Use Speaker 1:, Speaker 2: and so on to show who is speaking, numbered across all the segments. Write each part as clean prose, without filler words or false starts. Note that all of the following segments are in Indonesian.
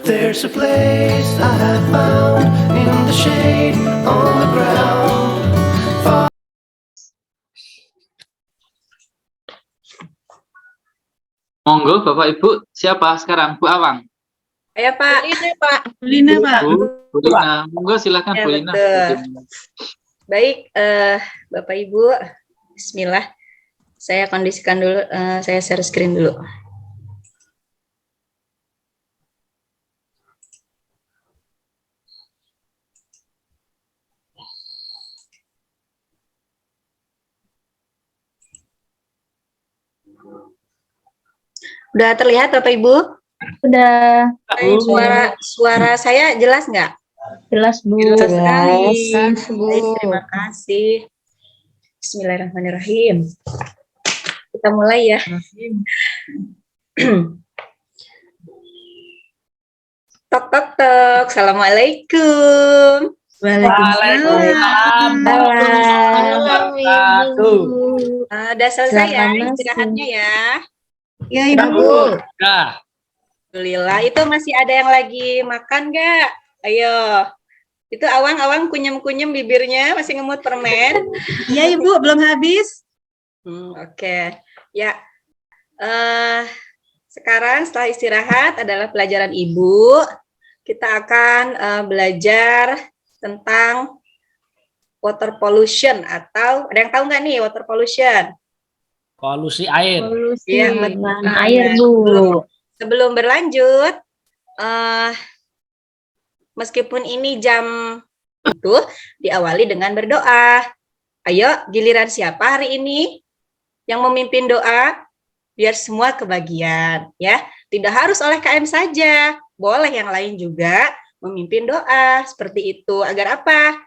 Speaker 1: There's a place I have found in the shade on the ground.
Speaker 2: Monggo Bapak Ibu, siapa sekarang? Bu Awang.
Speaker 3: Ayo Pak.
Speaker 4: Lina, Pak.
Speaker 2: Bu Lina, monggo silakan
Speaker 3: Ya,
Speaker 2: Bu Lina.
Speaker 3: betul. Baik, Bapak Ibu, Bismillah. Saya kondisikan dulu, saya share screen dulu. Udah terlihat Bapak Ibu?
Speaker 5: Udah.
Speaker 3: Suara saya jelas nggak?
Speaker 5: Jelas, Bu.
Speaker 3: Jelas sekali.
Speaker 5: Jelas, Bu.
Speaker 3: Baik, terima kasih. Bismillahirrahmanirrahim. Kita mulai ya. Tok tok tok. Assalamualaikum.
Speaker 4: Waalaikumsalam.
Speaker 3: Udah selesai ya istirahatnya ya?
Speaker 4: Ya, Ibu.
Speaker 2: Nah,
Speaker 3: Alhamdulillah. Itu masih ada yang lagi makan nggak? Ayo. Itu Awang kunyem-kunyem bibirnya masih ngemut permen.
Speaker 4: Iya, Ibu, belum habis.
Speaker 3: Oke. Ya. Sekarang setelah istirahat adalah pelajaran Ibu. Kita akan belajar tentang water pollution atau ada yang tahu nggak nih water pollution?
Speaker 2: polusi air.
Speaker 3: Iya,
Speaker 5: Air, Bu.
Speaker 3: Sebelum berlanjut, meskipun ini jam itu diawali dengan berdoa. Ayo, giliran siapa hari ini yang memimpin doa? Biar semua kebagian, ya. Tidak harus oleh KM saja, boleh yang lain juga memimpin doa seperti itu. Agar apa?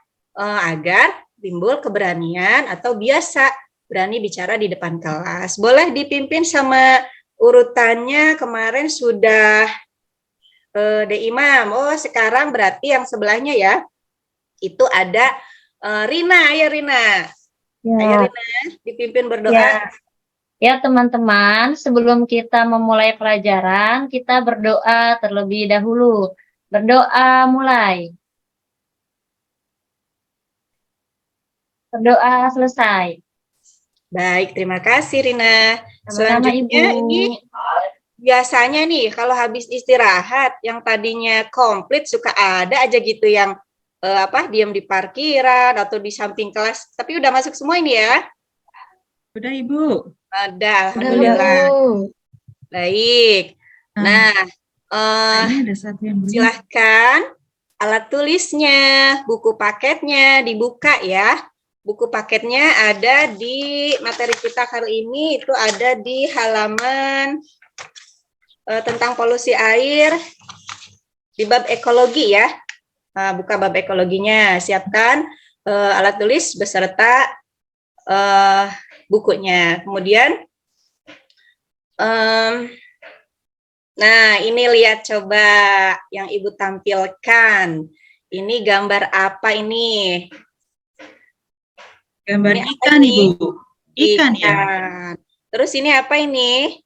Speaker 3: Agar timbul keberanian atau biasa berani bicara di depan kelas. Boleh dipimpin sama urutannya kemarin sudah Imam. Oh, sekarang berarti yang sebelahnya ya. Itu ada Rina. Ayo Rina.
Speaker 5: Ya.
Speaker 3: Ayo Rina, dipimpin berdoa.
Speaker 5: Ya, teman-teman, sebelum kita memulai pelajaran, kita berdoa terlebih dahulu. Berdoa mulai. Berdoa selesai.
Speaker 3: Baik, terima kasih Rina.
Speaker 5: Sama-sama,
Speaker 3: Selanjutnya
Speaker 5: Ibu.
Speaker 3: ini biasanya nih kalau habis istirahat yang tadinya komplit suka ada aja gitu yang diam di parkiran atau di samping kelas. Tapi udah masuk semua ini ya?
Speaker 4: Udah, Ibu.
Speaker 3: Ada, alhamdulillah. Baik. Nah,
Speaker 4: Ini ada satu yang belum.
Speaker 3: silahkan alat tulisnya, buku paketnya dibuka ya. Buku paketnya ada di materi kita kali ini, itu ada di halaman tentang polusi air di bab ekologi ya. Nah, buka bab ekologinya, siapkan alat tulis beserta bukunya. Kemudian, nah ini lihat coba yang Ibu tampilkan. Ini gambar apa ini?
Speaker 4: Gambar
Speaker 3: Ini
Speaker 4: ikan,
Speaker 3: apa ini?
Speaker 4: Ibu. Ikan ya.
Speaker 3: Terus ini apa ini?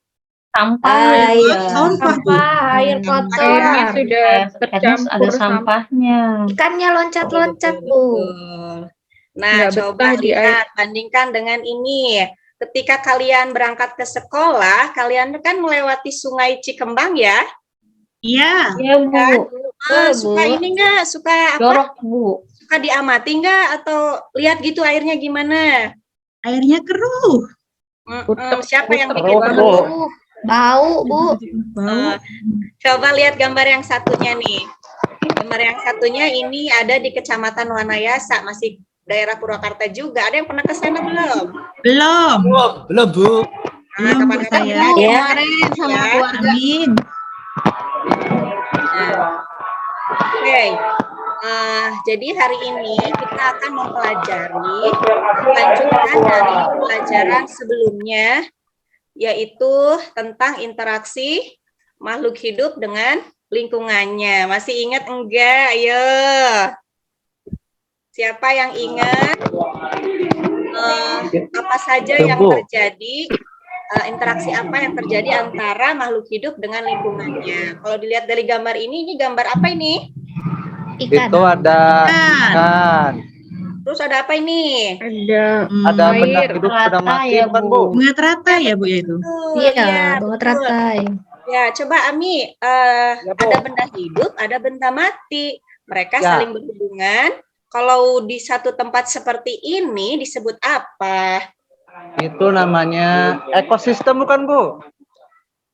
Speaker 5: Sampah.
Speaker 4: Sampah, Bu.
Speaker 5: Air kotor.
Speaker 6: Airnya sudah
Speaker 5: Airnya
Speaker 6: tercampur
Speaker 5: ada sampahnya.
Speaker 6: Ikannya loncat-loncat, Bu.
Speaker 3: Betul. Nah,
Speaker 6: Nggak
Speaker 3: coba
Speaker 6: betah di air.
Speaker 3: lihat, bandingkan dengan ini. Ketika kalian berangkat ke sekolah, kalian kan melewati Sungai Cikembang ya?
Speaker 4: Iya.
Speaker 5: Iya, Bu.
Speaker 3: Suka ini enggak? Suka apa?
Speaker 5: Jorok, Bu.
Speaker 3: Suka diamati enggak? Atau lihat gitu airnya gimana?
Speaker 4: Airnya keruh.
Speaker 3: Siapa yang bikin
Speaker 6: Bau, bau, Bu.
Speaker 4: Bau.
Speaker 3: Coba lihat gambar yang satunya nih. Gambar yang satunya ini ada di Kecamatan Wanayasa, masih daerah Purwakarta juga. Ada yang pernah ke sana belum?
Speaker 4: Belum.
Speaker 2: Belum, Bu.
Speaker 3: Nah,
Speaker 4: Belum, Bu,
Speaker 3: kapan-kapan
Speaker 4: saya.
Speaker 3: ya.
Speaker 6: Kemarin sama
Speaker 3: Ya.
Speaker 6: keluarga.
Speaker 4: Amin.
Speaker 3: Nah, oke. Jadi hari ini kita akan mempelajari lanjutan dari pelajaran sebelumnya, yaitu tentang interaksi makhluk hidup dengan lingkungannya. Masih ingat enggak? Ayo. Siapa yang ingat apa saja yang terjadi interaksi apa yang terjadi antara makhluk hidup dengan lingkungannya. Kalau dilihat dari gambar ini gambar apa ini?
Speaker 6: Ikan.
Speaker 7: Itu ada
Speaker 4: Ikan.
Speaker 7: ikan,
Speaker 3: Terus ada apa ini?
Speaker 6: Ada
Speaker 7: ada benda
Speaker 6: air.
Speaker 7: hidup benda
Speaker 5: Rata
Speaker 7: mati,
Speaker 5: ya,
Speaker 7: bukan
Speaker 5: Bu.
Speaker 7: Bu?
Speaker 4: Bunga teratai ya, Bu, ya itu?
Speaker 6: Iya, bunga
Speaker 3: betul.
Speaker 6: teratai.
Speaker 3: Ya, coba Ami,
Speaker 7: Ya, Bu.
Speaker 3: ada benda hidup, ada benda mati. Mereka
Speaker 7: Ya.
Speaker 3: saling berhubungan. Kalau di satu tempat seperti ini disebut apa?
Speaker 7: Itu namanya ekosistem, bukan Bu?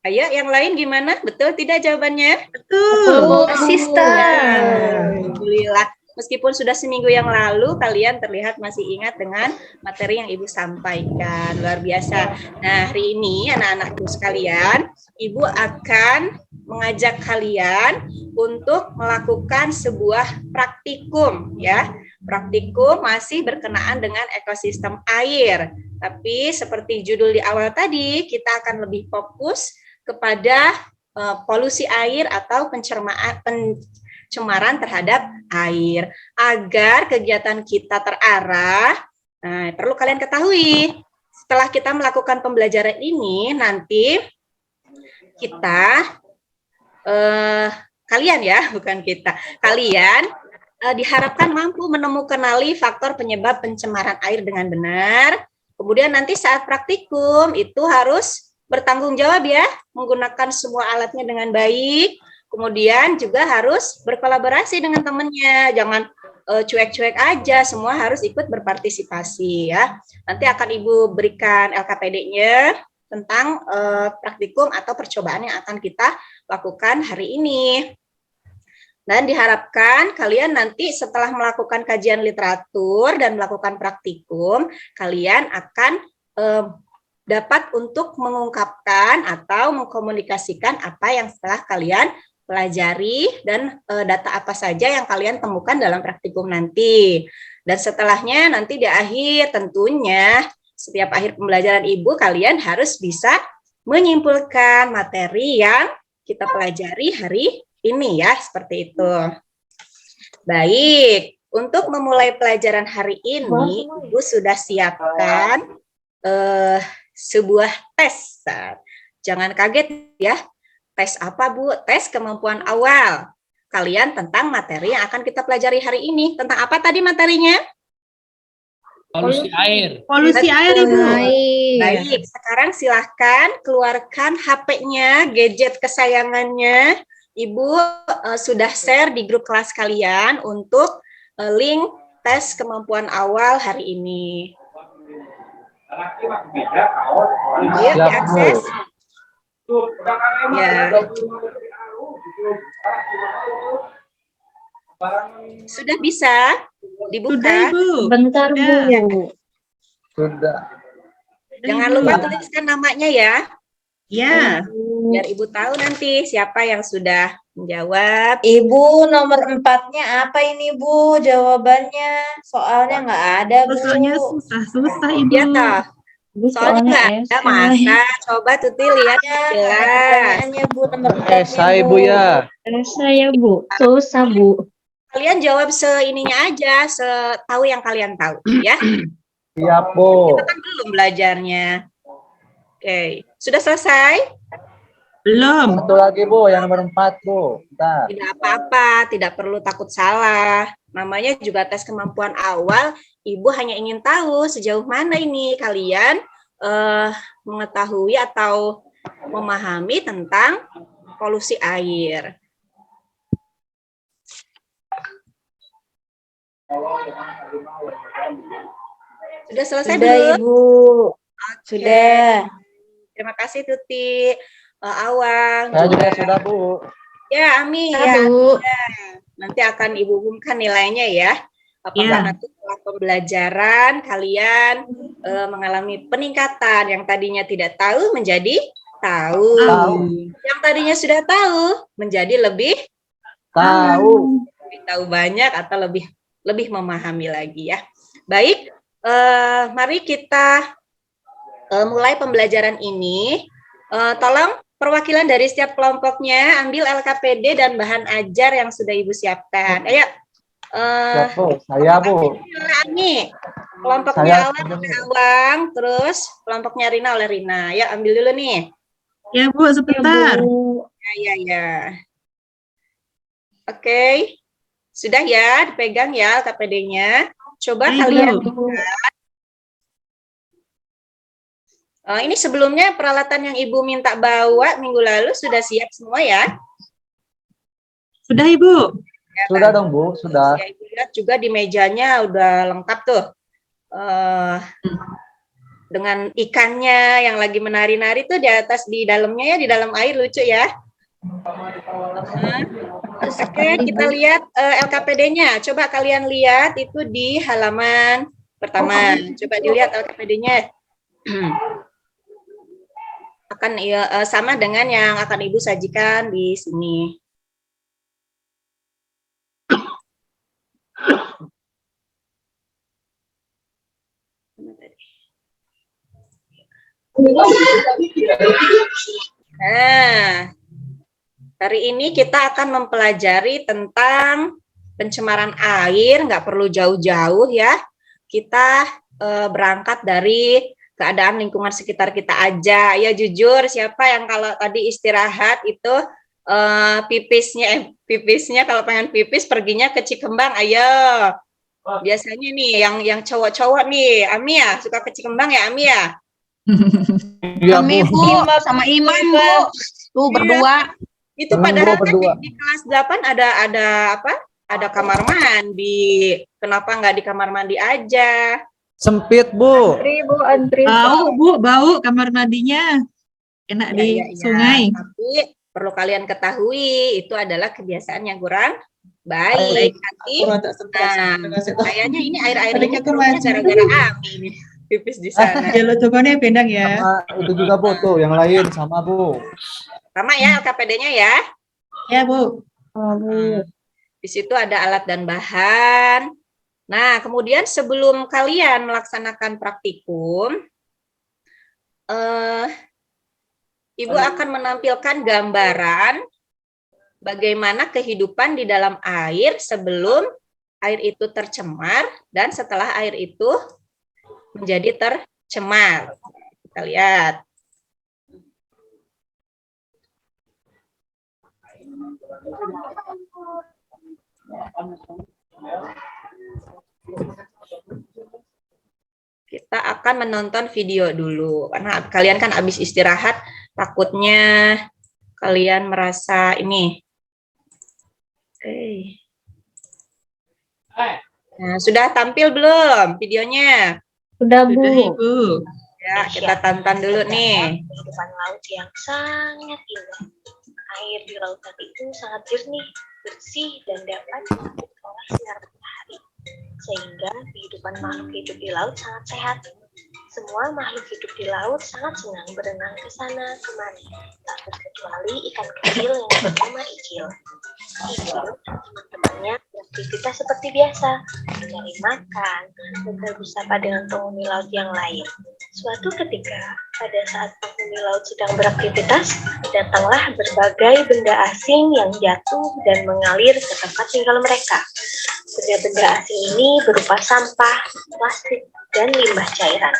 Speaker 3: Ayo, yang lain gimana? Betul tidak jawabannya?
Speaker 4: Betul.
Speaker 6: Sistem.
Speaker 3: Alhamdulillah. Meskipun sudah seminggu yang lalu, kalian terlihat masih ingat dengan materi yang Ibu sampaikan. Luar biasa. Nah, hari ini anak-anakku sekalian, Ibu akan mengajak kalian untuk melakukan sebuah praktikum, ya. Praktikum masih berkenaan dengan ekosistem air. Tapi seperti judul di awal tadi, kita akan lebih fokus kepada polusi air atau pencemaran terhadap air. Agar kegiatan kita terarah, perlu kalian ketahui, setelah kita melakukan pembelajaran ini, nanti kita, kalian ya, bukan kita, kalian diharapkan mampu menemukanali faktor penyebab pencemaran air dengan benar. Kemudian nanti saat praktikum itu harus bertanggung jawab ya, menggunakan semua alatnya dengan baik. Kemudian juga harus berkolaborasi dengan temannya, jangan cuek-cuek aja, semua harus ikut berpartisipasi ya. Nanti akan Ibu berikan LKPD-nya tentang praktikum atau percobaan yang akan kita lakukan hari ini. Dan diharapkan kalian nanti setelah melakukan kajian literatur dan melakukan praktikum, kalian akan dapat untuk mengungkapkan atau mengkomunikasikan apa yang setelah kalian pelajari dan data apa saja yang kalian temukan dalam praktikum nanti. Dan setelahnya nanti di akhir tentunya setiap akhir pembelajaran Ibu kalian harus bisa menyimpulkan materi yang kita pelajari hari ini ya, seperti itu. Baik, untuk memulai pelajaran hari ini Ibu sudah siapkan sebuah tes. Jangan kaget ya. Tes apa, Bu? Tes kemampuan awal kalian tentang materi yang akan kita pelajari hari ini. Tentang apa tadi materinya?
Speaker 2: Polusi air.
Speaker 4: Polusi air, Ibu.
Speaker 3: Baik, sekarang silahkan keluarkan HP-nya, gadget kesayangannya. Ibu sudah share di grup kelas kalian untuk link tes kemampuan awal hari ini. Yuk, diakses. Ya. Sudah bisa dibuka.
Speaker 4: Sudah, Ibu.
Speaker 5: Bentar,
Speaker 4: Sudah.
Speaker 5: Bu.
Speaker 7: Sudah.
Speaker 3: Jangan
Speaker 4: Ibu.
Speaker 3: lupa tuliskan namanya ya,
Speaker 4: Ya.
Speaker 3: biar Ibu tahu nanti siapa yang sudah menjawab.
Speaker 8: Ibu, nomor 4-nya apa ini, Bu? Jawabannya soalnya nggak ada, Bu.
Speaker 4: Soalnya susah-susah, Ibu.
Speaker 3: Iya toh,
Speaker 5: Bu,
Speaker 3: soalnya nggak ada
Speaker 5: esai.
Speaker 3: masa. Coba Tuti lihat
Speaker 8: Ya,
Speaker 3: jelas.
Speaker 8: pertanyaannya, Bu, nomor 4-nya,
Speaker 7: Saya Bu ya.
Speaker 5: Esai ya, Bu. Susah, Bu.
Speaker 3: Kalian jawab seininya aja, setahu yang kalian tahu ya.
Speaker 7: Siap Bu.
Speaker 3: Kita kan belum belajarnya. Oke, sudah selesai?
Speaker 4: Belum.
Speaker 7: Satu lagi Bu, yang nomor 4 Bu. Bentar.
Speaker 3: Tidak apa-apa, tidak perlu takut salah. Namanya juga tes kemampuan awal. Ibu hanya ingin tahu sejauh mana ini kalian mengetahui atau memahami tentang polusi air. Sudah selesai
Speaker 8: Sudah,
Speaker 3: belum?
Speaker 8: Ibu. Sudah.
Speaker 3: Terima kasih Tuti, Awang.
Speaker 7: Saya juga sudah Bu.
Speaker 3: Ya, Ami ya.
Speaker 6: Bu.
Speaker 3: Nanti akan Ibu umumkan nilainya ya. Apakah
Speaker 4: Ya.
Speaker 3: nanti setelah pembelajaran kalian mengalami peningkatan yang tadinya tidak tahu menjadi tahu.
Speaker 7: Tahu.
Speaker 3: Yang tadinya sudah tahu menjadi lebih
Speaker 7: Tahu.
Speaker 3: tahu banyak atau lebih memahami lagi ya. Baik, mari kita mulai pembelajaran ini. Tolong perwakilan dari setiap kelompoknya ambil LKPD dan bahan ajar yang sudah Ibu siapkan. Ayo, Eh,
Speaker 7: Siap, Bu. Saya, Bu.
Speaker 3: Ami, kelompoknya
Speaker 7: Saya
Speaker 3: Awang
Speaker 7: setuju.
Speaker 3: oleh Awang, terus kelompoknya Rina oleh Rina. Ya, ambil dulu nih.
Speaker 4: Ya Bu, sebentar.
Speaker 3: Ya, ya. Oke. Sudah ya, dipegang ya KPD-nya. Coba
Speaker 4: Ya,
Speaker 3: kalian.
Speaker 4: Ibu.
Speaker 3: Ini sebelumnya peralatan yang Ibu minta bawa minggu lalu sudah siap semua ya?
Speaker 4: Sudah Ibu.
Speaker 7: Sudah dong, Bu. Sudah.
Speaker 3: Ya, Ibu lihat juga di mejanya udah lengkap tuh. Dengan ikannya yang lagi menari-nari tuh di atas, di dalamnya ya, di dalam air, lucu ya. Oke, kita lihat LKPD-nya. Coba kalian lihat itu di halaman pertama. Coba dilihat LKPD-nya. Akan sama dengan yang akan Ibu sajikan di sini. Nah, hari ini kita akan mempelajari tentang pencemaran air, nggak perlu jauh-jauh ya. Kita berangkat dari keadaan lingkungan sekitar kita aja. Ya jujur, siapa yang kalau tadi istirahat itu pipisnya kalau pengen pipis perginya ke Cikembang, ayo. Biasanya nih yang cowok-cowok nih, Ami ya, suka ke Cikembang ya Ami ya?
Speaker 7: Iya, Bu.
Speaker 6: sama Iman, Bu. Tuh berdua.
Speaker 3: Itu
Speaker 7: Senang,
Speaker 3: padahal
Speaker 7: Bu,
Speaker 3: kan
Speaker 7: berdua.
Speaker 3: di kelas 8 ada apa? Ada kamar mandi. Kenapa nggak di kamar mandi aja?
Speaker 7: Sempit, Bu.
Speaker 4: Bau Bu, bau kamar mandinya. Enak di
Speaker 3: Ya.
Speaker 4: sungai.
Speaker 3: Tapi perlu kalian ketahui itu adalah kebiasaan yang kurang baik. Nanti, kayaknya ini air-airnya keruhnya gara-gara Ami ini pipis di sana.
Speaker 4: Ya lo cobaannya bendang ya.
Speaker 7: Sama itu juga, Bu. Tuh, yang lain sama, Bu.
Speaker 3: Sama ya LKPD-nya ya.
Speaker 4: Ya Bu.
Speaker 3: Di situ ada alat dan bahan. Nah, kemudian sebelum kalian melaksanakan praktikum, Ibu akan menampilkan gambaran bagaimana kehidupan di dalam air sebelum air itu tercemar dan setelah air itu menjadi tercemar. Kita lihat. Kita akan menonton video dulu karena kalian kan habis istirahat, takutnya kalian merasa ini. Oke. Nah, sudah tampil belum videonya?
Speaker 5: Sudah,
Speaker 4: Sudah
Speaker 5: Bu.
Speaker 4: Ibu.
Speaker 3: Ya, kita tonton dulu nih.
Speaker 9: Kehidupan laut yang sangat indah. Air di lautan itu sangat jernih, bersih, dan dapat diolah oleh sinar matahari. Sehingga kehidupan makhluk hidup di laut sangat sehat. Semua makhluk hidup di laut sangat senang berenang ke sana kemari, tak terkecuali ikan kecil yang bernama Icil. Icil dan teman-temannya beraktivitas seperti biasa, mencari makan, dan bersapa dengan penghuni laut yang lain. Suatu ketika, pada saat penghuni laut sedang beraktivitas, datanglah berbagai benda asing yang jatuh dan mengalir ke tempat tinggal mereka. Benda-benda asing ini berupa sampah, plastik, dan limbah cairan.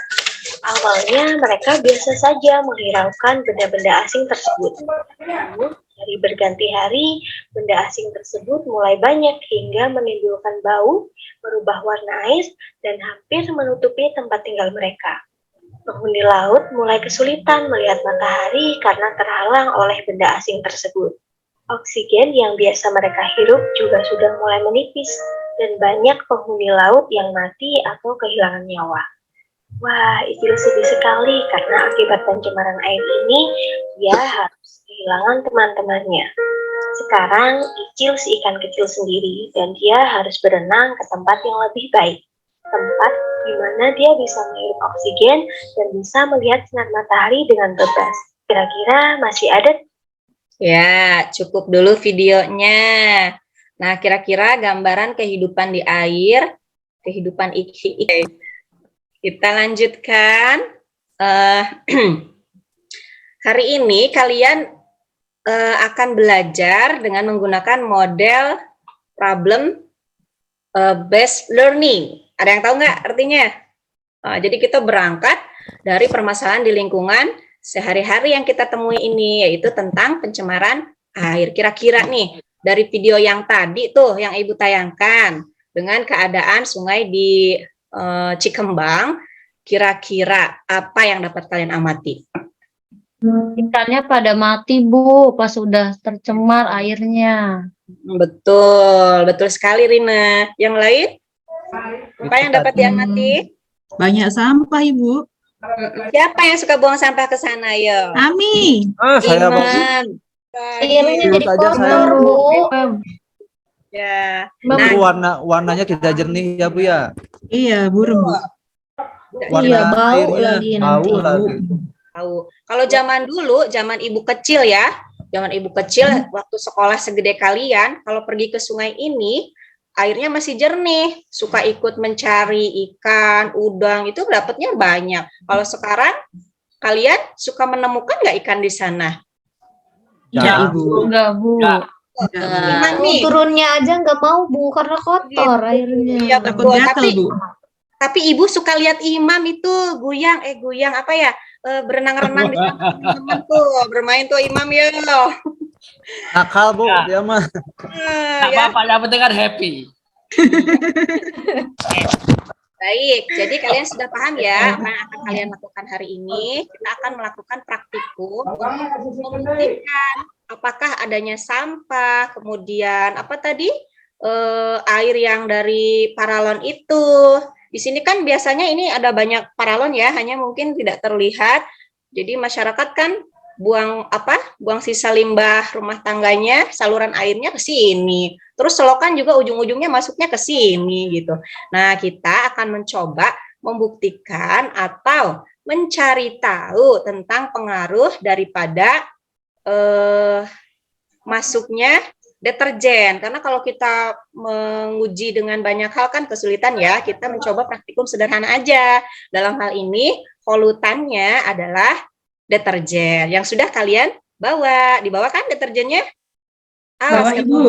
Speaker 9: Awalnya mereka biasa saja menghiraukan benda-benda asing tersebut. Namun, dari berganti hari, benda asing tersebut mulai banyak hingga menimbulkan bau, merubah warna air, dan hampir menutupi tempat tinggal mereka. Penghuni laut mulai kesulitan melihat matahari karena terhalang oleh benda asing tersebut. Oksigen yang biasa mereka hirup juga sudah mulai menipis, dan banyak penghuni laut yang mati atau kehilangan nyawa. Wah, Icil sedih sekali karena akibat pencemaran air ini, dia harus kehilangan teman-temannya. Sekarang, Icil si ikan kecil sendiri, dan dia harus berenang ke tempat yang lebih baik. Tempat di mana dia bisa menghirup oksigen dan bisa melihat sinar matahari dengan bebas. Kira-kira masih ada?
Speaker 3: Ya, cukup dulu videonya. Nah, kira-kira gambaran kehidupan di air, kehidupan ikan. Kita lanjutkan. Hari ini kalian akan belajar dengan menggunakan model problem best learning. Ada yang tahu nggak artinya? Jadi kita berangkat dari permasalahan di lingkungan sehari-hari yang kita temui ini, yaitu tentang pencemaran air. Kira-kira nih, dari video yang tadi tuh, yang Ibu tayangkan, dengan keadaan sungai di Cikembang, kira-kira apa yang dapat kalian amati?
Speaker 5: Ikannya pada mati, Bu, pas sudah tercemar airnya.
Speaker 3: Betul, betul sekali Rina. Yang lain? Apa yang dapat diamati?
Speaker 4: Banyak sampah, Ibu.
Speaker 3: Siapa yang suka buang sampah ke sana, yo?
Speaker 4: Ami.
Speaker 7: Saya Bu.
Speaker 3: Iman.
Speaker 8: Airnya
Speaker 7: Menurut
Speaker 8: jadi
Speaker 7: aja saya,
Speaker 8: kotor, Bu.
Speaker 3: Ya.
Speaker 7: Itu warnanya tidak jernih ya Bu ya.
Speaker 4: Iya, burem, Bu.
Speaker 5: Iya, bau
Speaker 7: airnya
Speaker 5: lagi
Speaker 7: bau
Speaker 5: nanti.
Speaker 7: lagi.
Speaker 3: Tahu. Kalau zaman dulu, zaman ibu kecil ya, zaman ibu kecil waktu sekolah segede kalian, kalau pergi ke sungai ini, airnya masih jernih, suka ikut mencari ikan, udang, itu dapatnya banyak. Kalau sekarang, kalian suka menemukan nggak ikan di sana?
Speaker 4: Iya, Ibu.
Speaker 5: Enggak, Bu.
Speaker 2: Ya.
Speaker 3: Iman nih.
Speaker 8: Turunnya aja nggak mau, Bu, karena kotor airnya.
Speaker 3: Iya,
Speaker 4: Takut
Speaker 3: betul.
Speaker 4: gatal, Bu.
Speaker 3: Tapi ibu suka lihat Imam itu guyang apa ya, berenang-renang di sana teman-teman tuh, bermain tuh Imam ya.
Speaker 7: Nakal Bu,
Speaker 2: Ya.
Speaker 7: dia mah.
Speaker 2: Nggak
Speaker 3: Ya.
Speaker 2: apa-apa, yang penting kan happy.
Speaker 3: Baik, jadi kalian sudah paham ya apa yang akan kalian lakukan hari ini. Kita akan melakukan praktikum untuk membuktikan apakah adanya sampah, kemudian apa tadi, air yang dari paralon itu. Di sini kan biasanya ini ada banyak paralon ya, hanya mungkin tidak terlihat. Jadi masyarakat kan buang sisa limbah rumah tangganya, saluran airnya ke sini. Terus selokan juga ujung-ujungnya masuknya ke sini gitu. Nah, kita akan mencoba membuktikan atau mencari tahu tentang pengaruh daripada masuknya deterjen. Karena kalau kita menguji dengan banyak hal kan kesulitan ya. Kita mencoba praktikum sederhana aja. Dalam hal ini polutannya adalah deterjen yang sudah kalian bawa. Dibawa kan deterjennya?
Speaker 4: Bawa, Ibu.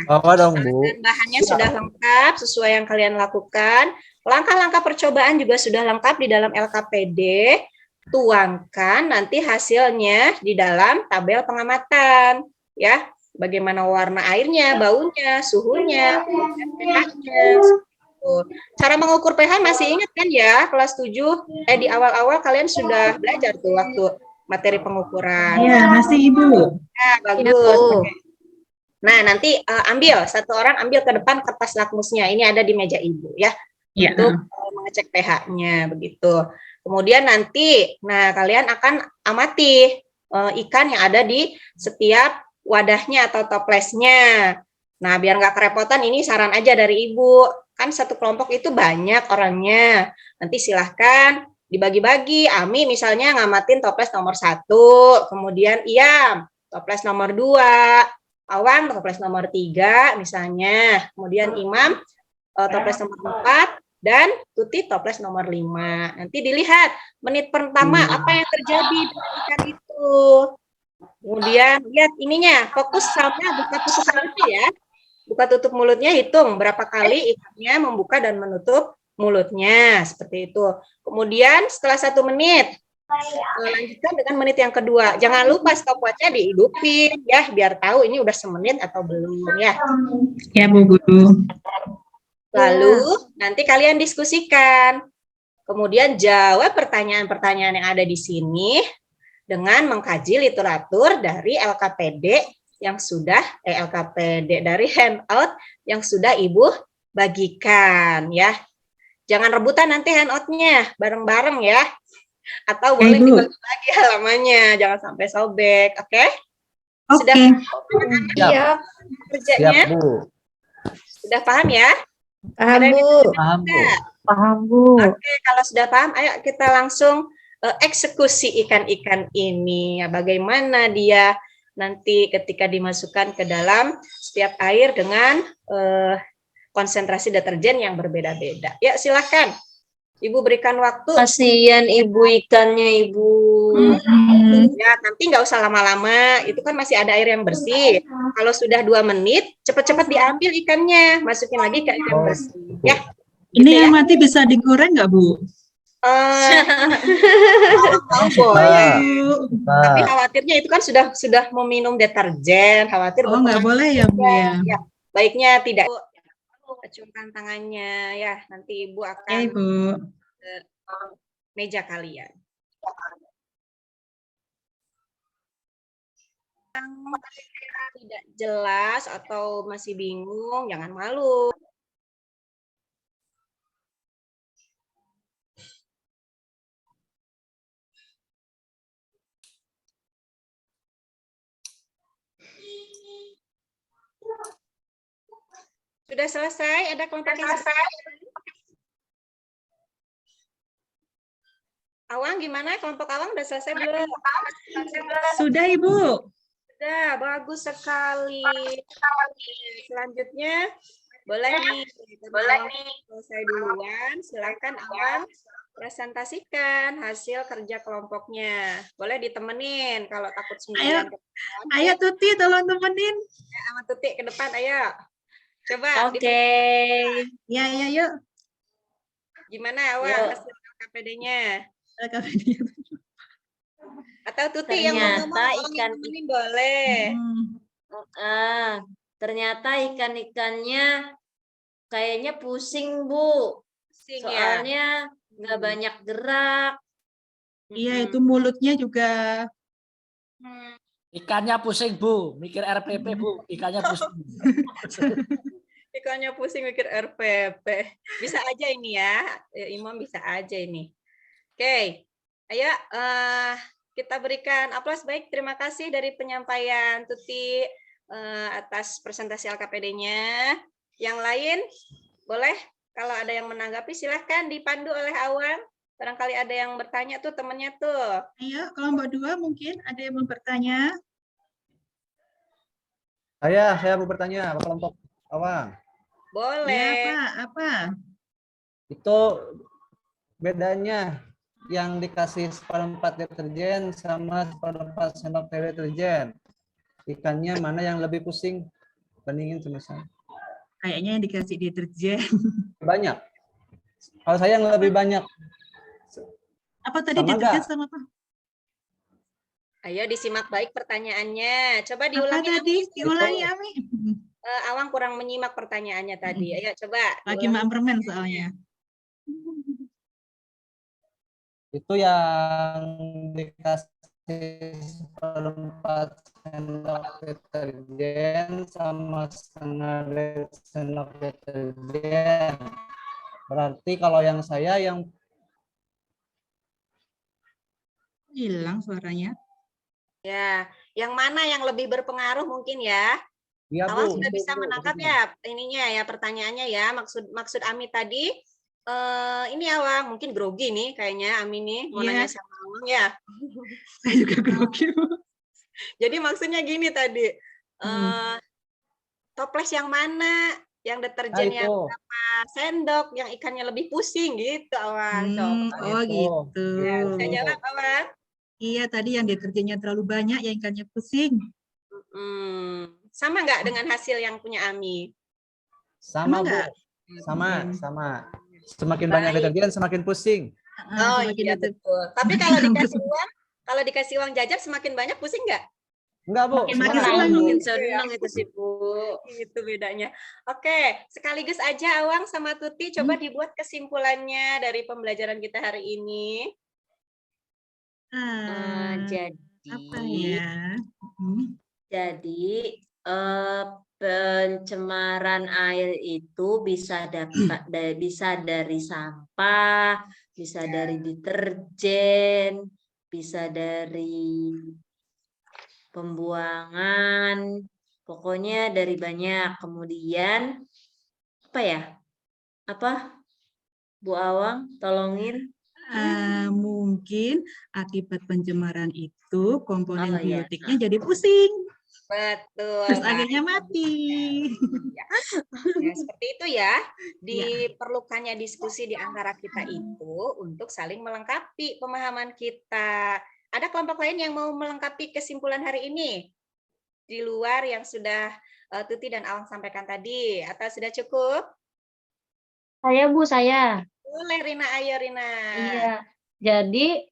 Speaker 7: Bawa dong Bu.
Speaker 3: Dan bahannya sudah lengkap sesuai yang kalian lakukan. Langkah-langkah percobaan juga sudah lengkap di dalam LKPD. Tuangkan nanti hasilnya di dalam tabel pengamatan, ya. Bagaimana warna airnya, baunya, suhunya, dan pH-nya. Cara mengukur pH masih ingat kan ya, kelas 7 di awal-awal kalian sudah belajar tuh waktu materi pengukuran.
Speaker 4: Iya, masih, Ibu.
Speaker 3: Ya, bagus. Nah, nanti satu orang ambil ke depan kertas lakmusnya. Ini ada di meja Ibu ya.
Speaker 4: Iya.
Speaker 3: Untuk mengecek pH-nya begitu. Kemudian nanti kalian akan amati ikan yang ada di setiap wadahnya atau toplesnya. Nah, biar nggak kerepotan, ini saran aja dari Ibu. Kan satu kelompok itu banyak orangnya. Nanti silahkan dibagi-bagi. Ami misalnya ngamatin toples nomor 1, kemudian Iyam toples nomor 2, Awang toples nomor 3 misalnya, kemudian Imam toples nomor 4, dan Tuti toples nomor 5. Nanti dilihat menit pertama apa yang terjadi dengan ikan itu. Kemudian lihat ininya, fokus sama buka tutup mulutnya ya. Buka tutup mulutnya, hitung berapa kali ikannya membuka dan menutup mulutnya, seperti itu. Kemudian setelah 1 menit, lanjutkan dengan menit yang kedua. Jangan lupa stopwatch-nya dihidupin ya, biar tahu ini udah semenit atau belum ya.
Speaker 4: Ya, Bu Guru.
Speaker 3: Lalu nanti kalian diskusikan. Kemudian jawab pertanyaan-pertanyaan yang ada di sini dengan mengkaji literatur dari LKPD yang sudah LKPD dari handout yang sudah Ibu bagikan ya. Jangan rebutan nanti handout-nya, bareng-bareng ya. Atau boleh dibagi-bagi halamannya, jangan sampai sobek, oke? Sudah
Speaker 7: Siap.
Speaker 3: kerjanya?
Speaker 7: Siap Bu.
Speaker 3: Sudah paham ya?
Speaker 8: Paham,
Speaker 3: Ada yang
Speaker 8: Bu.
Speaker 7: Paham Bu.
Speaker 5: Paham, Bu.
Speaker 3: Oke, kalau sudah paham, ayo kita langsung eksekusi ikan-ikan ini. Ya, bagaimana dia nanti ketika dimasukkan ke dalam setiap air dengan konsentrasi deterjen yang berbeda-beda. Ya, silakan. Ibu berikan waktu.
Speaker 8: Kasihan ibu ikannya, Ibu.
Speaker 3: Ya, nanti nggak usah lama-lama. Itu kan masih ada air yang bersih. Kalau sudah 2 menit, cepat-cepat diambil ikannya. Masukin lagi ke air yang bersih. Ya,
Speaker 4: Ini yang mati bisa digoreng nggak, Bu?
Speaker 3: boleh.
Speaker 4: Bu.
Speaker 3: Tapi khawatirnya itu kan sudah meminum deterjen. Khawatir
Speaker 4: Oh, nggak boleh ya, Bu ya?
Speaker 3: Ya, baiknya tidak. Acungkan tangannya ya. Nanti Ibu
Speaker 4: Oke,
Speaker 3: akan
Speaker 4: Bu.
Speaker 3: ke meja kalian. Tidak jelas atau masih bingung, jangan malu. Sudah selesai? Ada kelompok yang selesai? Awang gimana? Kelompok Awang udah selesai belum?
Speaker 4: Sudah, Ibu.
Speaker 3: Sudah, bagus sekali. Selanjutnya, boleh nih. Selesai duluan. Silakan Awang presentasikan hasil kerja kelompoknya. Boleh ditemenin kalau takut sendirian.
Speaker 4: Ayo Tuti, tolong temenin.
Speaker 3: Sama Tuti ke depan, ayo. Coba.
Speaker 8: Oke.
Speaker 4: Ya, yuk.
Speaker 3: Gimana Awang
Speaker 8: Yuk.
Speaker 3: hasil KPD-nya?
Speaker 4: KPD-nya.
Speaker 3: Atau Tuti yang mau ngomong,
Speaker 8: Ternyata
Speaker 3: Awang yang temenin boleh.
Speaker 8: Ternyata ikan-ikannya kayaknya pusing, Bu.
Speaker 3: Pusing ya.
Speaker 8: Soalnya nggak banyak gerak.
Speaker 4: Iya, itu mulutnya juga.
Speaker 2: Ikannya pusing, Bu. Mikir RPP, Bu. Ikannya pusing.
Speaker 3: Ikannya pusing mikir RPP. Bisa aja ini ya. Imam bisa aja ini. Oke. Ayo kita berikan aplaus. Baik, terima kasih dari penyampaian Tuti atas presentasi LKPD-nya. Yang lain boleh kalau ada yang menanggapi silahkan dipandu oleh Awang. Barangkali ada yang bertanya tuh temennya tuh.
Speaker 4: Ayo, kelompok 2 mungkin ada yang mau bertanya.
Speaker 7: Saya mau bertanya, Pak kelompok Awang.
Speaker 3: Boleh.
Speaker 4: Ya, apa?
Speaker 7: Itu bedanya yang dikasih seperempat deterjen sama seperempat sendok teh deterjen. Ikannya mana yang lebih pusing bandingin sama saya?
Speaker 4: Kayaknya yang dikasih deterjen.
Speaker 7: Banyak. Kalau saya yang lebih banyak.
Speaker 4: Apa tadi
Speaker 7: Sama
Speaker 4: deterjen
Speaker 7: nggak?
Speaker 4: sama apa?
Speaker 3: Ayo disimak baik pertanyaannya. Coba
Speaker 4: Apa
Speaker 3: diulangi.
Speaker 4: tadi?
Speaker 3: Ami.
Speaker 4: Diulangi, Ami.
Speaker 3: Awang kurang menyimak pertanyaannya tadi. Ayo coba.
Speaker 4: Lagi
Speaker 3: diulangi.
Speaker 4: makan permen soalnya.
Speaker 7: Itu yang dikasih seperempat sendok deterjen sama setengah sendok deterjen. Berarti kalau yang saya yang
Speaker 4: Hilang suaranya.
Speaker 3: Ya, yang mana yang lebih berpengaruh mungkin ya?
Speaker 7: iya,
Speaker 3: Awang
Speaker 7: Bu.
Speaker 3: sudah bisa menangkap ya ininya ya pertanyaannya ya. Maksud Ami tadi ini Awang mungkin grogi nih kayaknya Ami nih mau
Speaker 4: Iya.
Speaker 3: nanya sama Awang ya.
Speaker 4: Saya juga grogi.
Speaker 3: Jadi maksudnya gini tadi. Toples yang mana? Yang deterjen yang
Speaker 7: itu.
Speaker 3: berapa sendok, yang ikannya lebih pusing gitu Awang. Coba.
Speaker 4: Oh gitu.
Speaker 3: Ya, bisa jawab Awang?
Speaker 4: Iya, tadi yang deterjennya terlalu banyak, yang ikannya pusing.
Speaker 3: Sama nggak dengan hasil yang punya Ami?
Speaker 7: Sama, Bu.
Speaker 4: nggak?
Speaker 7: Sama. Semakin banyak deterjen semakin pusing.
Speaker 3: Oh
Speaker 4: semakin
Speaker 3: iya
Speaker 4: deter-
Speaker 3: betul. Tapi kalau dikasih uang jajan semakin banyak pusing nggak?
Speaker 7: Enggak, Bu.
Speaker 4: Makin
Speaker 7: Semangat,
Speaker 4: senang.
Speaker 7: Bu.
Speaker 8: Senang itu sih, Bu.
Speaker 3: Itu bedanya. Oke, sekaligus aja Awang sama Tuti coba dibuat kesimpulannya dari pembelajaran kita hari ini.
Speaker 8: Jadi
Speaker 4: apa ya?
Speaker 8: Jadi pencemaran air itu bisa bisa dari sampah, bisa dari deterjen, bisa dari pembuangan, pokoknya dari banyak. Kemudian apa ya? Apa? Bu Awang, tolongin.
Speaker 4: Mungkin akibat pencemaran itu komponen
Speaker 8: Oh, iya.
Speaker 4: biotiknya jadi pusing.
Speaker 3: Betul.
Speaker 4: Terus akhirnya mati.
Speaker 3: Ya, seperti itu ya. Diperlukannya diskusi di antara kita itu untuk saling melengkapi pemahaman kita. Ada kelompok lain yang mau melengkapi kesimpulan hari ini? Di luar yang sudah Tuti dan Awang sampaikan tadi. Atau sudah cukup?
Speaker 5: Saya Bu, saya.
Speaker 3: Boleh Rina, ayo Rina.
Speaker 5: Iya. Jadi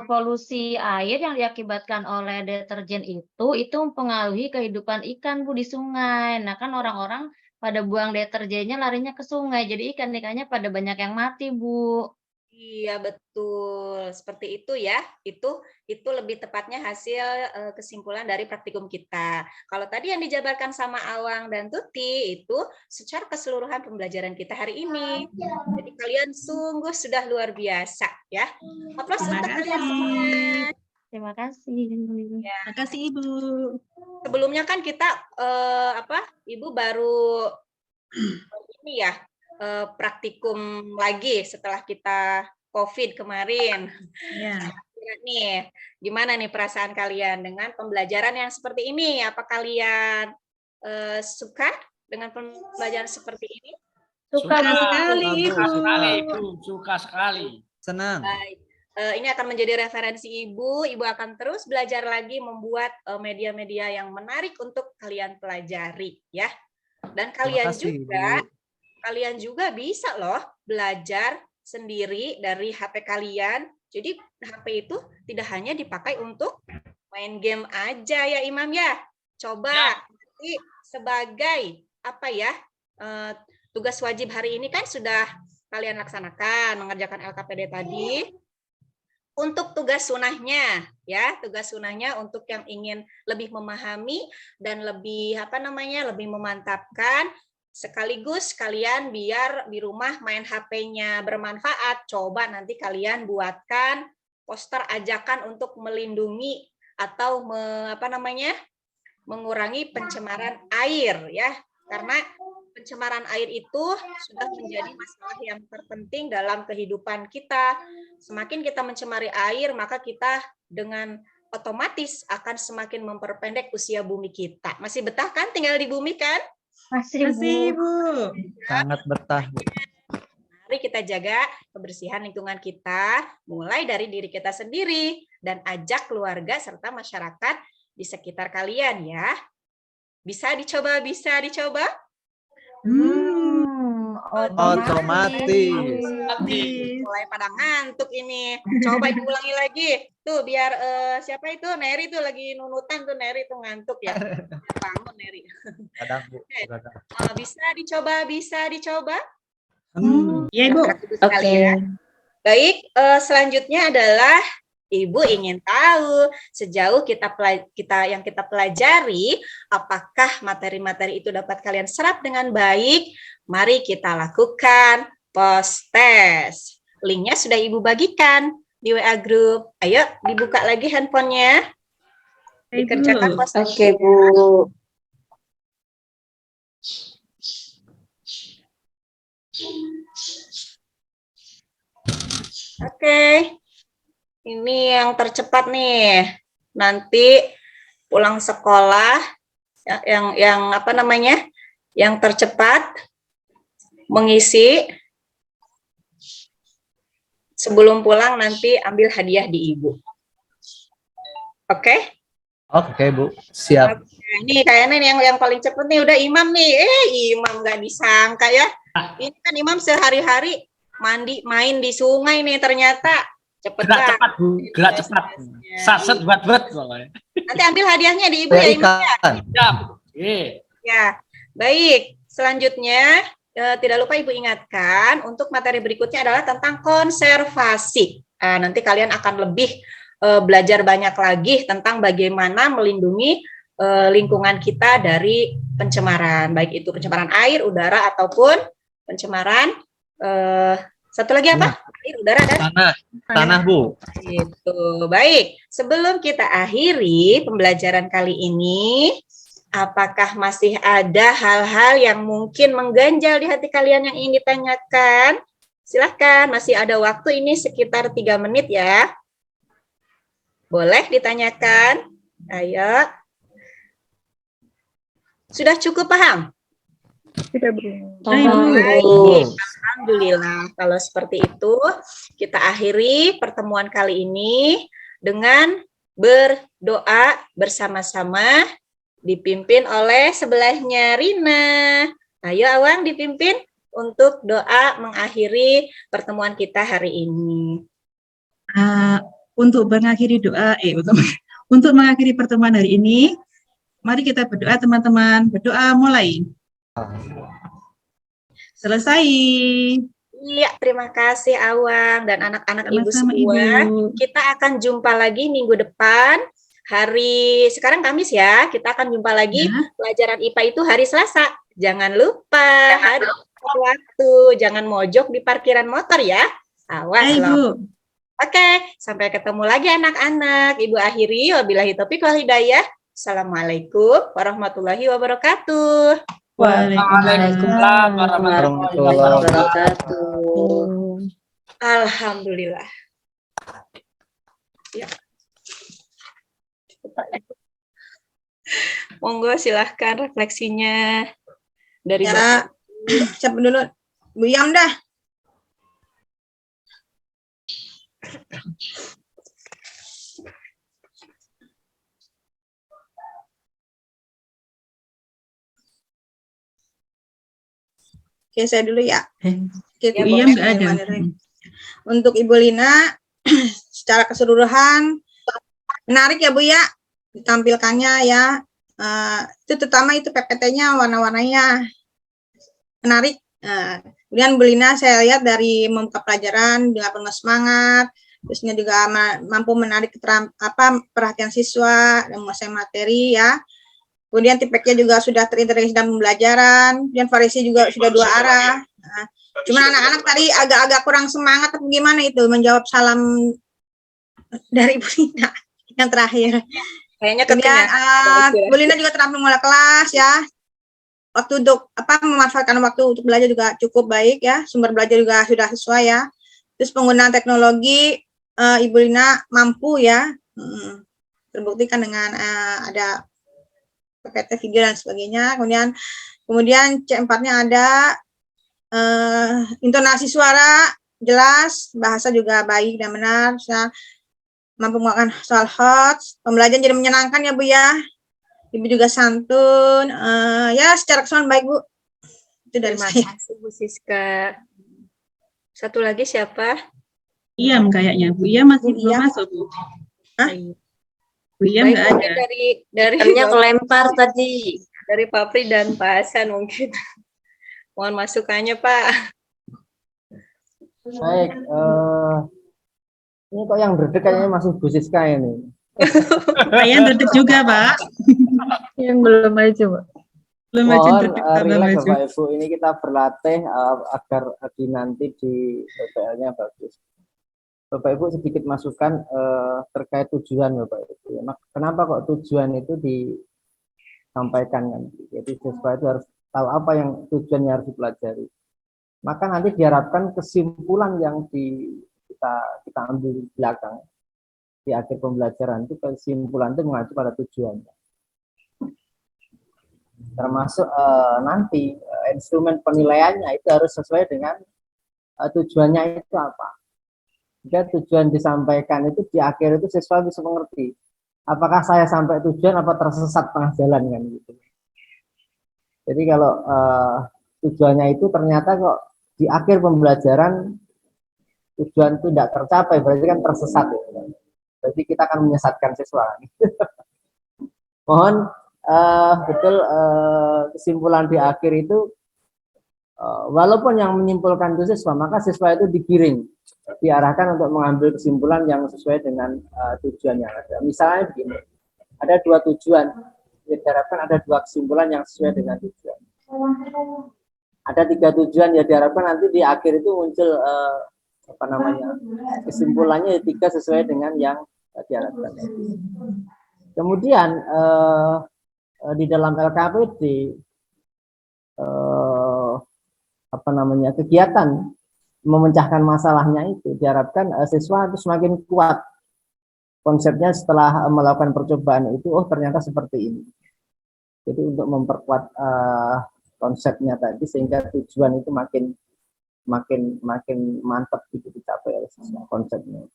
Speaker 5: polusi air yang diakibatkan oleh deterjen itu mempengaruhi kehidupan ikan Bu di sungai. Nah kan orang-orang pada buang deterjennya larinya ke sungai, jadi ikan-ikannya pada banyak yang mati Bu.
Speaker 3: Iya betul, seperti itu ya. Itu lebih tepatnya hasil kesimpulan dari praktikum kita. Kalau tadi yang dijabarkan sama Awang dan Tuti itu secara keseluruhan pembelajaran kita hari ini. Jadi kalian sungguh sudah luar biasa ya. Aplaus
Speaker 4: Terima
Speaker 3: untuk kalian
Speaker 4: kasih.
Speaker 3: semua.
Speaker 5: Terima kasih.
Speaker 3: Ya.
Speaker 4: Terima kasih Ibu.
Speaker 3: Sebelumnya kan kita Ibu baru ini ya praktikum lagi setelah kita COVID kemarin.
Speaker 4: Ya.
Speaker 3: Nih, gimana nih perasaan kalian dengan pembelajaran yang seperti ini? Apa kalian suka dengan pembelajaran seperti ini?
Speaker 5: Suka Bu.
Speaker 4: sekali,
Speaker 2: Suka
Speaker 4: Ibu.
Speaker 2: sekali, Bu. Suka sekali.
Speaker 7: Senang.
Speaker 3: Baik. Ini akan menjadi referensi Ibu. Ibu akan terus belajar lagi membuat media-media yang menarik untuk kalian pelajari, ya. Dan
Speaker 7: Terima kasih,
Speaker 3: kalian juga bisa loh belajar sendiri dari HP kalian. Jadi HP itu tidak hanya dipakai untuk main game aja ya Imam ya. Coba nanti sebagai apa ya tugas wajib hari ini kan sudah kalian laksanakan mengerjakan LKPD tadi. Untuk tugas sunahnya ya, tugas sunahnya untuk yang ingin lebih memahami dan lebih lebih memantapkan. Sekaligus kalian biar di rumah main HP-nya bermanfaat, coba nanti kalian buatkan poster ajakan untuk melindungi atau mengurangi pencemaran air ya. Karena pencemaran air itu sudah menjadi masalah yang terpenting dalam kehidupan kita. Semakin kita mencemari air, maka kita dengan otomatis akan semakin memperpendek usia bumi kita. Masih betah kan tinggal di bumi kan?
Speaker 5: Masih Bu.
Speaker 4: Ibu.
Speaker 7: Sangat betah, Bu.
Speaker 3: Mari kita jaga kebersihan lingkungan kita, mulai dari diri kita sendiri, dan ajak keluarga serta masyarakat di sekitar kalian ya. Bisa dicoba, bisa dicoba?
Speaker 7: Otomatis.
Speaker 3: Mulai pada ngantuk ini. Coba diulangi lagi. Tuh biar siapa itu Neri tuh lagi nunutan tuh Neri tuh ngantuk ya. Bangun Neri.
Speaker 7: Kadang, Bu. Kadang.
Speaker 3: Bisa dicoba, bisa dicoba.
Speaker 4: Ya Ibu.
Speaker 3: Oke. Baik, selanjutnya adalah Ibu ingin tahu sejauh kita pelajari apakah materi-materi itu dapat kalian serap dengan baik. Mari kita lakukan post test. Linknya sudah Ibu bagikan di WA group. Ayo dibuka lagi handphonenya. Dikerjakan post test.
Speaker 8: Oke, Bu.
Speaker 3: Oke. Ini yang tercepat nih. Nanti pulang sekolah yang tercepat mengisi sebelum pulang nanti ambil hadiah di Ibu. Oke?
Speaker 7: Oke, Bu. Siap.
Speaker 3: Ini kayaknya yang paling cepat nih udah Imam nih. Imam nggak disangka ya. Ini kan Imam sehari-hari main di sungai nih ternyata. Cepet
Speaker 2: Gerak
Speaker 3: banget.
Speaker 2: cepat, Bu. Gerak cepat. Saset buat pokoknya.
Speaker 3: Nanti ambil hadiahnya di Ibu ya Imam ya.
Speaker 2: Siap.
Speaker 3: Ya, baik. Selanjutnya tidak lupa Ibu ingatkan untuk materi berikutnya adalah tentang konservasi. Nanti kalian akan lebih belajar banyak lagi tentang bagaimana melindungi lingkungan kita dari pencemaran, baik itu pencemaran air, udara ataupun pencemaran satu lagi apa? Air, udara dan
Speaker 7: Tanah, Bu.
Speaker 3: Gitu. Baik, sebelum kita akhiri pembelajaran kali ini, apakah masih ada hal-hal yang mungkin mengganjal di hati kalian yang ingin ditanyakan? Silahkan, masih ada waktu ini sekitar 3 menit ya. Boleh ditanyakan? Ayo. Sudah cukup paham?
Speaker 5: Paham.
Speaker 3: Baik, alhamdulillah. Kalau seperti itu, kita akhiri pertemuan kali ini dengan berdoa bersama-sama dipimpin oleh sebelahnya Rina. Ayo Awang dipimpin untuk doa mengakhiri pertemuan kita hari ini.
Speaker 4: Untuk mengakhiri doa, untuk mengakhiri pertemuan hari ini, mari kita berdoa teman-teman. Berdoa mulai. Selesai.
Speaker 3: Iya, terima kasih Awang dan anak-anak Ibu
Speaker 4: Sama-sama,
Speaker 3: semua.
Speaker 4: Ibu.
Speaker 3: Kita akan jumpa lagi minggu depan. Sekarang Kamis ya, kita akan jumpa lagi
Speaker 4: Ya.
Speaker 3: pelajaran IPA itu hari Selasa. Jangan lupa, hari waktu, jangan mojok di parkiran motor ya. Awas
Speaker 4: Ya,
Speaker 3: loh.
Speaker 4: Ibu.
Speaker 3: Oke, sampai ketemu lagi anak-anak. Ibu akhiri, wabillahi taufiq wal hidayah. Assalamualaikum warahmatullahi wabarakatuh.
Speaker 2: Waalaikumsalam warahmatullahi wabarakatuh.
Speaker 3: Alhamdulillah. Ya. Monggo silahkan refleksinya dari
Speaker 6: Ya, siapa dulu? Bu Yam dah. Oke, saya dulu ya. Oke,
Speaker 3: Ya,
Speaker 4: Bu Iyam nggak ada.
Speaker 6: Untuk Ibu Lina, secara keseluruhan menarik ya Bu ya, ditampilkannya ya. Itu terutama itu PPT-nya warna-warnanya menarik. Kemudian Bu Lina saya lihat dari membuka pelajaran dengan penuh semangat, terusnya juga mampu menarik perhatian siswa dan menguasai materi ya. Kemudian tipeknya juga sudah terintegrasi dalam pembelajaran, dan variasi juga sudah dua arah. Cuma anak-anak tadi agak-agak kurang semangat atau gimana itu menjawab salam dari Bu Lina yang terakhir.
Speaker 3: Kayaknya
Speaker 6: Kemudian
Speaker 3: ketinggalan.
Speaker 6: Bu Lina juga terampil mulai kelas ya. Waktu untuk memanfaatkan waktu untuk belajar juga cukup baik ya. Sumber belajar juga sudah sesuai ya. Terus penggunaan teknologi Ibu Lina mampu ya. Terbuktikan dengan ada PPT video dan sebagainya. Kemudian C4-nya ada intonasi suara jelas, bahasa juga baik dan benar, mampu menggunakan soal hot, pembelajaran jadi menyenangkan ya Bu ya. Ibu juga santun, ya secara keseluruhan baik Bu. Itu dari
Speaker 3: Terima
Speaker 6: saya.
Speaker 3: kasih Bu Siska. Satu lagi siapa?
Speaker 4: Iyam kayaknya. Bu Iyam masih
Speaker 6: Bu
Speaker 4: belum
Speaker 6: Iyam.
Speaker 4: masuk, Bu.
Speaker 6: Hah?
Speaker 4: Bu Iyam
Speaker 3: Baik,
Speaker 4: nggak
Speaker 3: mungkin
Speaker 4: ada.
Speaker 3: dari
Speaker 8: Hanya kelempar tadi.
Speaker 3: dari Papri dan Pak Hasan mungkin. Mohon masukannya Pak.
Speaker 7: Baik, ini kok yang berdek kayaknya masih Bu Siska ini.
Speaker 4: Saya duduk juga, Pak.
Speaker 5: Yang belum maju, Pak.
Speaker 4: Belum maju
Speaker 7: Mohon
Speaker 4: duduk tambah
Speaker 7: relax
Speaker 4: maju.
Speaker 7: Bapak Ibu, ini kita berlatih agar di nanti di PPL-nya bagus. Bapak Ibu sedikit masukan terkait tujuan Bapak Ibu. Kenapa kok tujuan itu disampaikan kan? Jadi siswa itu harus tahu apa yang tujuannya harus dipelajari. Maka nanti diharapkan kesimpulan yang kita ambil di belakang di akhir pembelajaran itu kesimpulan itu mengacu pada tujuannya. Termasuk nanti instrumen penilaiannya itu harus sesuai dengan tujuannya itu apa. Jika tujuan disampaikan itu di akhir itu siswa bisa mengerti apakah saya sampai tujuan apa tersesat tengah jalan kan gitu. Jadi kalau tujuannya itu ternyata kok di akhir pembelajaran tujuan tidak tercapai, berarti kan tersesat ya. Berarti kita akan menyesatkan siswa. Mohon betul kesimpulan di akhir itu walaupun yang menyimpulkan itu siswa, maka siswa itu digiring, diarahkan untuk mengambil kesimpulan yang sesuai dengan tujuan yang ada. Misalnya begini, ada dua tujuan, diharapkan ada dua kesimpulan yang sesuai dengan tujuan. Ada tiga tujuan, ya diharapkan nanti di akhir itu muncul kesimpulannya tiga sesuai dengan yang diharapkan. Kemudian di dalam LKPD kegiatan memecahkan masalahnya itu diharapkan siswa itu semakin kuat konsepnya setelah melakukan percobaan itu, oh ternyata seperti ini.
Speaker 10: Jadi untuk memperkuat konsepnya tadi sehingga tujuan itu makin mantap gitu dicapai oleh siswa konsepnya.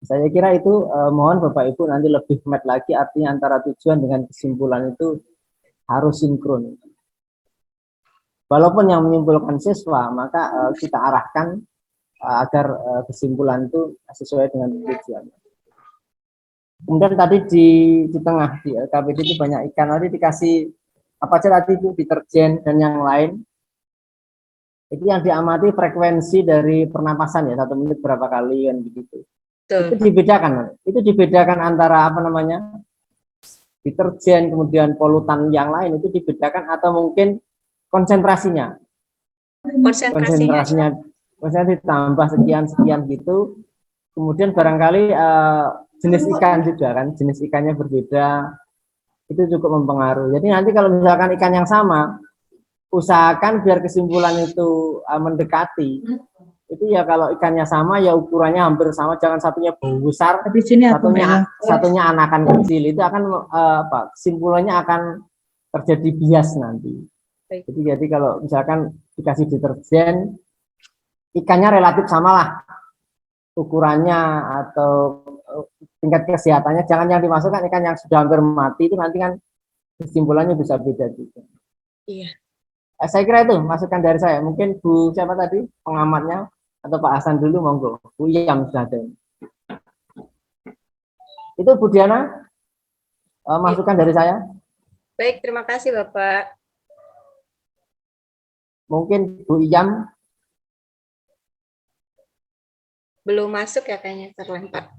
Speaker 10: Saya kira itu mohon Bapak Ibu nanti lebih match lagi artinya antara tujuan dengan kesimpulan itu harus sinkron. Walaupun yang menyimpulkan siswa, maka kita arahkan agar kesimpulan itu sesuai dengan tujuan. Kemudian tadi di tengah di LKPD itu banyak ikan, nanti dikasih apa aja tadi itu deterjen dan yang lain. Itu yang diamati frekuensi dari pernapasan ya 1 menit berapa kali kan begitu. Itu dibedakan antara apa namanya deterjen kemudian polutan yang lain itu dibedakan atau mungkin konsentrasinya ditambah sekian gitu. Kemudian barangkali jenis ikan juga kan, jenis ikannya berbeda, itu cukup mempengaruhi. Jadi nanti kalau misalkan ikan yang sama, usahakan biar kesimpulan itu mendekati. Itu ya kalau ikannya sama ya ukurannya hampir sama, jangan satunya besar, satunya anakan kecil. Itu akan kesimpulannya akan terjadi bias nanti. Jadi kalau misalkan dikasih deterjen, ikannya relatif sama lah ukurannya atau tingkat kesehatannya, jangan yang dimasukkan ikan yang sudah hampir mati, itu nanti kan kesimpulannya bisa beda juga.
Speaker 3: Iya.
Speaker 10: Saya kira itu masukan dari saya. Mungkin Bu siapa tadi pengamatnya atau Pak Hasan dulu, monggo. Bu Iyam sudah ada. Itu Bu Diana masukan dari saya.
Speaker 3: Baik, terima kasih Bapak.
Speaker 10: Mungkin Bu Iyam
Speaker 3: belum masuk ya kayaknya, terlempar.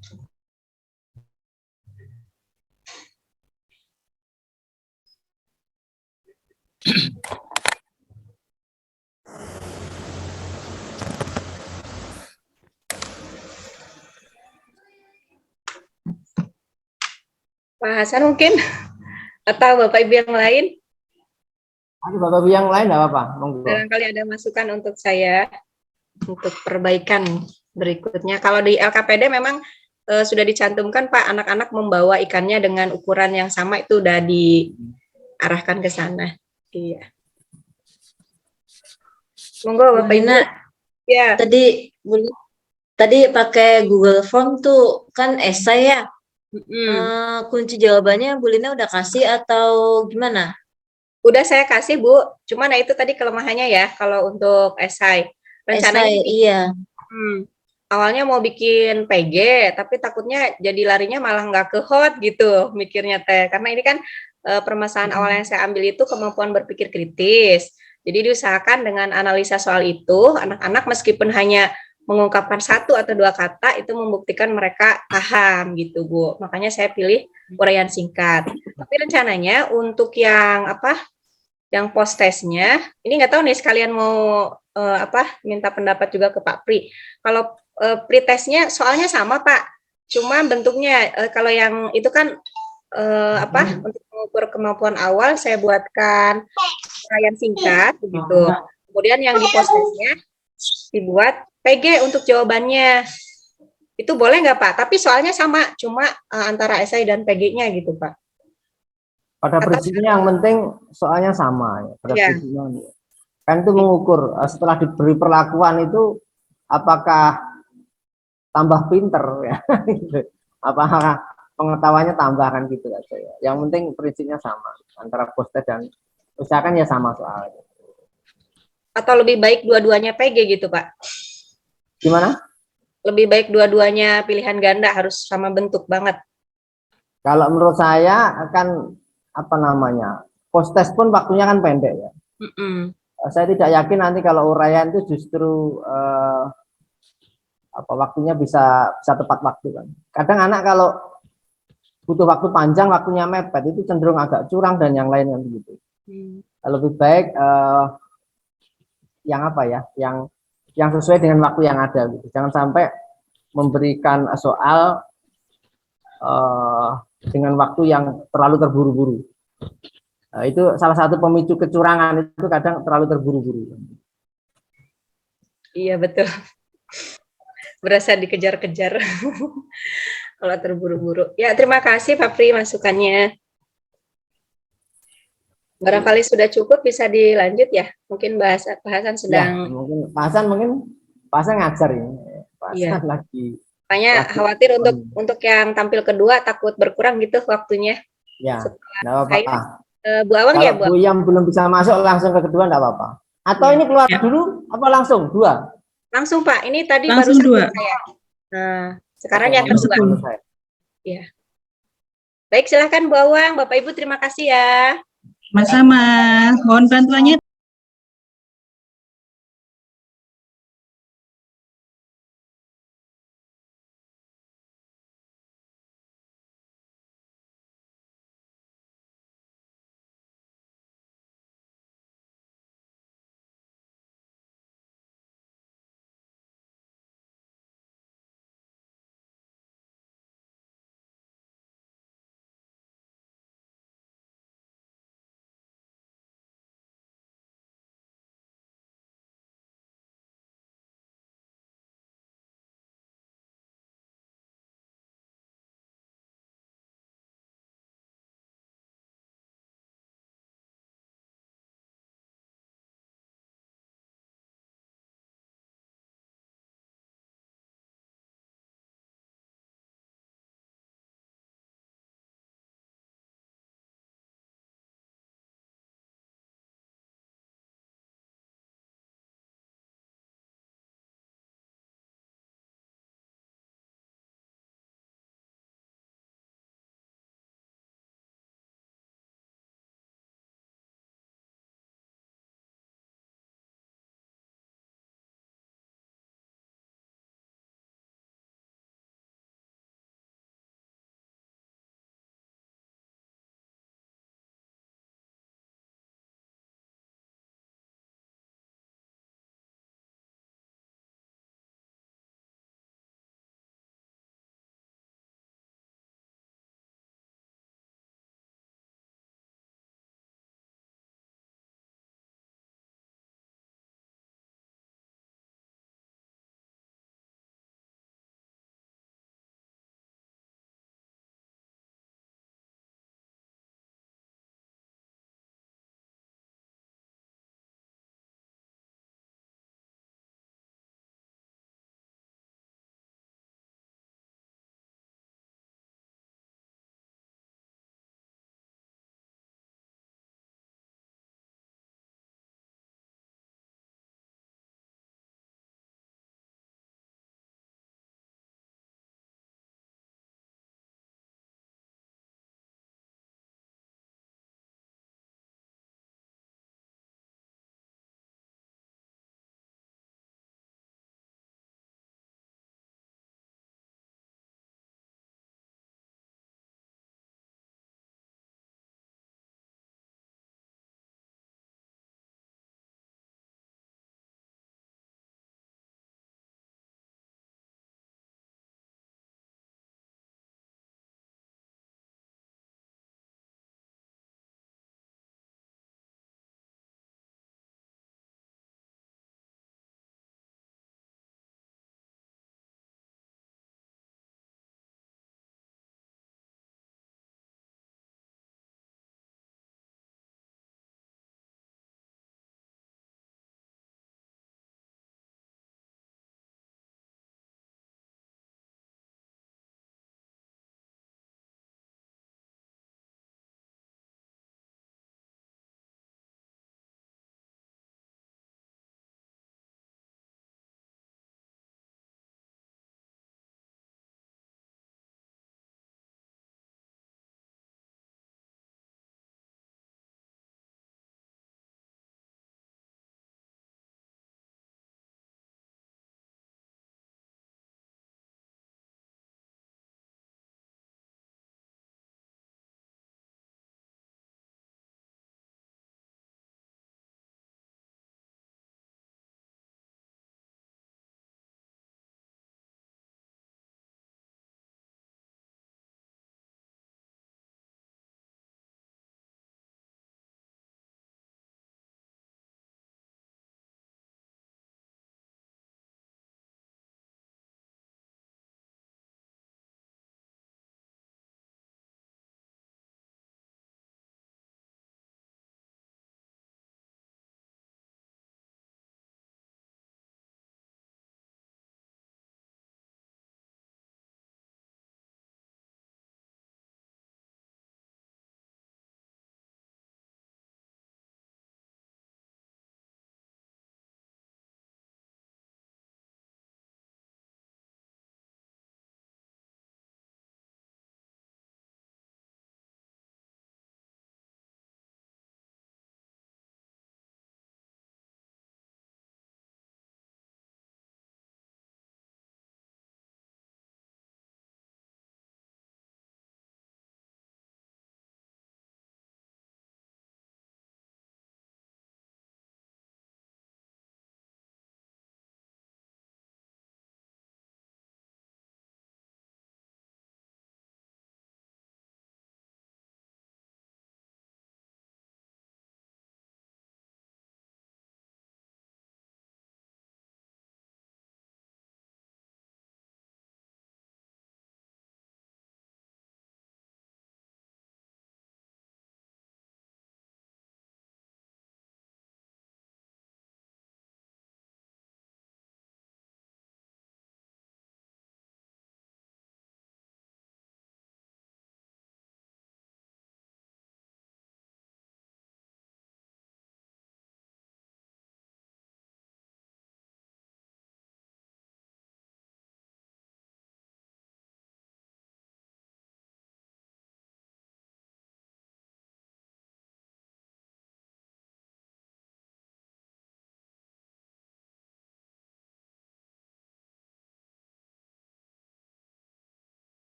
Speaker 3: Pak Hasan mungkin atau Bapak Ibu yang lain?
Speaker 10: Ada Bapak Ibu yang lain, enggak apa-apa, monggo.
Speaker 3: Barangkali ada masukan untuk saya untuk perbaikan berikutnya. Kalau di LKPD memang sudah dicantumkan Pak, anak-anak membawa ikannya dengan ukuran yang sama, itu udah diarahkan ke sana. Iya. Monggo Bapak Ibu. Ya.
Speaker 8: Tadi pakai Google Form tuh kan esai ya. Kunci jawabannya Bu Lina udah kasih atau gimana?
Speaker 3: Udah saya kasih Bu, cuman itu tadi kelemahannya ya kalau untuk esai. Rencananya
Speaker 8: iya.
Speaker 3: Awalnya mau bikin PG, tapi takutnya jadi larinya malah nggak ke hot gitu mikirnya teh. Karena ini kan permasalahan awal yang saya ambil itu kemampuan berpikir kritis. Jadi diusahakan dengan analisa soal itu, anak-anak meskipun hanya mengungkapkan 1 atau 2 kata itu membuktikan mereka paham gitu Bu. Makanya saya pilih uraian singkat. Tapi rencananya untuk yang yang post testnya, ini nggak tahu nih sekalian mau minta pendapat juga ke Pak Pri. Kalau pre-testnya soalnya sama Pak, cuma bentuknya kalau yang itu kan untuk mengukur kemampuan awal saya buatkan uraian singkat begitu. Kemudian yang di post testnya dibuat PG untuk jawabannya. Itu boleh nggak Pak? Tapi soalnya sama, cuma antara esai dan PG-nya gitu Pak.
Speaker 10: Pada prinsipnya yang penting soalnya sama ya. Pada prinsipnya kan itu mengukur setelah diberi perlakuan itu apakah tambah pinter ya, apakah pengetahuannya tambahkan gitu aja ya. Yang penting prinsipnya sama antara post test dan usahakan ya sama soalnya.
Speaker 3: Atau lebih baik dua-duanya PG gitu Pak?
Speaker 10: Gimana?
Speaker 3: Lebih baik dua-duanya pilihan ganda harus sama bentuk banget.
Speaker 10: Kalau menurut saya akan post test pun waktunya kan pendek ya. Saya tidak yakin nanti kalau uraian itu justru waktunya bisa tepat waktu kan. Kadang anak kalau butuh waktu panjang, waktunya mepet, itu cenderung agak curang dan yang lain kan begitu. Lebih baik yang sesuai dengan waktu yang ada gitu. Jangan sampai memberikan soal dengan waktu yang terlalu terburu-buru. Nah, itu salah satu pemicu kecurangan, itu kadang terlalu terburu-buru.
Speaker 3: Iya betul. Berasa dikejar-kejar kalau terburu-buru. Ya terima kasih Pak Pri masukannya. Barangkali sudah cukup, bisa dilanjut ya. Mungkin bahasan
Speaker 10: Ya,
Speaker 3: sedang,
Speaker 10: mungkin Pasan ngajar ini.
Speaker 3: Iya.
Speaker 10: Pasan lagi
Speaker 3: makanya khawatir untuk yang tampil kedua takut berkurang gitu waktunya.
Speaker 10: ya,
Speaker 3: Setelah
Speaker 10: enggak apa-apa.
Speaker 3: Bu Awang ya,
Speaker 10: Kalau
Speaker 3: Bu?
Speaker 10: Bu yang belum bisa masuk langsung ke kedua enggak apa-apa. Atau
Speaker 3: Iya.
Speaker 10: ini keluar dulu apa langsung? Dua?
Speaker 3: Langsung Pak, ini tadi
Speaker 4: Langsung
Speaker 3: baru
Speaker 4: dua.
Speaker 3: saya. Nah, sekarang
Speaker 10: Oke,
Speaker 3: yang
Speaker 10: langsung
Speaker 3: kedua.
Speaker 10: menurut saya.
Speaker 3: Iya. Baik, silahkan Bu Awang, Bapak Ibu terima kasih ya.
Speaker 4: Sama-sama. Mohon bantuannya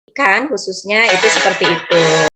Speaker 3: ikan khususnya itu seperti itu.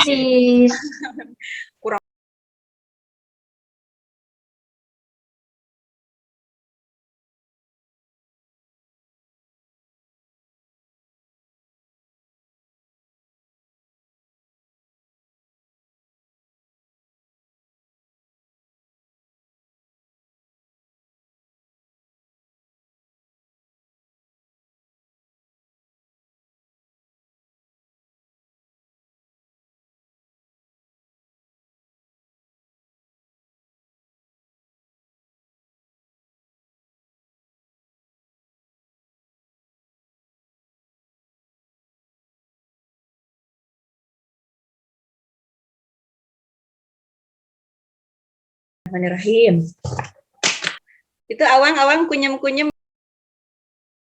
Speaker 5: persis.
Speaker 3: Bismillahirrahmanirrahim. Itu awang-awang kunyem-kunyem